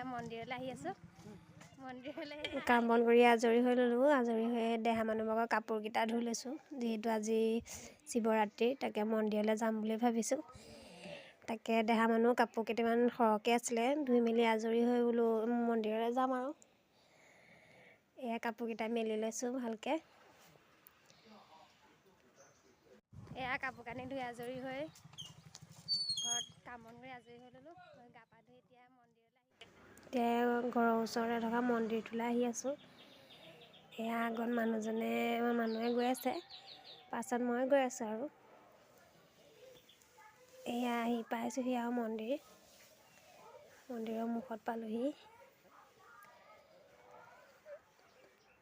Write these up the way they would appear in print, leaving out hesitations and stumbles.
মন্দিৰলৈ আহি আছোঁ মন্দিৰলৈ কাম বন কৰি আজৰি হৈ ল'লোঁ আজৰি হৈ দেহা মানুহবোৰৰ কাপোৰকেইটা ধুই লৈছোঁ যিহেতু আজি শিৱৰাত্ৰি তাকে মন্দিৰলৈ যাম বুলি ভাবিছোঁ তাকে দেহা মানুহ কাপোৰ কেইটামান সৰহকৈ আছিলে ধুই মেলি আজৰি হৈ বোলো মন্দিৰলৈ যাম আৰু এয়া কাপোৰকেইটা মেলি লৈছোঁ ভালকৈ এয়া কাপোৰ কানি ধুই আজৰি হৈ ঘৰত কাম বন কৰি আজৰি হৈ ল'লোঁ গা পা ধুই এতিয়া মন্দিৰলৈ এতিয়া ঘৰৰ ওচৰতে থকা মন্দিৰটোলৈ আহি আছোঁ এয়া আগত মানুহে গৈ আছে পাছত মই গৈ আছোঁ আৰু এয়া আহি পাইছোঁহি আৰু মন্দিৰৰ মুখত পালোহি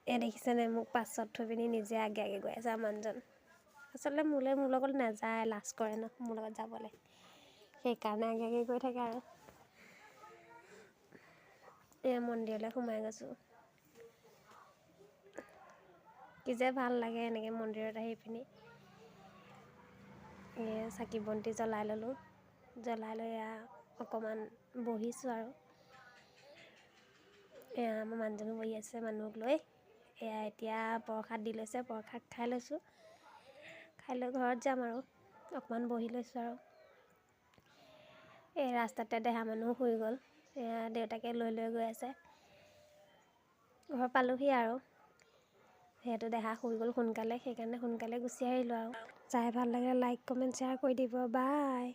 এয়া দেখিছেনে মোক পাছত থৈ পিনি নিজে আগে আগে গৈ আছে মানুহজন আচলতে মোৰ লগত নাযায় লাজ কৰে ন মোৰ লগত যাবলৈ সেইকাৰণে আগে আগে গৈ থাকে আৰু এয়া মন্দিৰলৈ সোমাই গৈছোঁ কি যে ভাল লাগে এনেকৈ মন্দিৰত আহি পিনি চাকি বন্তি জ্বলাই ল'লোঁ জ্বলাই লৈ এয়া অকণমান বহিছোঁ আৰু এয়া আমাৰ মানুহজনো বহি আছে মানুহক লৈ এয়া এতিয়া প্ৰসাদ দি লৈছে প্ৰসাদ খাই লৈছোঁ খাই লৈ ঘৰত যাম আৰু অকণমান বহি লৈছোঁ আৰু এই ৰাস্তাতে দেহা মানুহ শুই গ'ল এয়া দেউতাকে লৈ গৈ আছে ঘৰ পালোহি আৰু সিহঁতো দেহা শুই গ'ল সোনকালে সেইকাৰণে সোনকালে গুচি আহিলোঁ আৰু চাই ভাল লাগিলে লাইক কমেণ্ট শ্বেয়াৰ কৰি দিব বাই।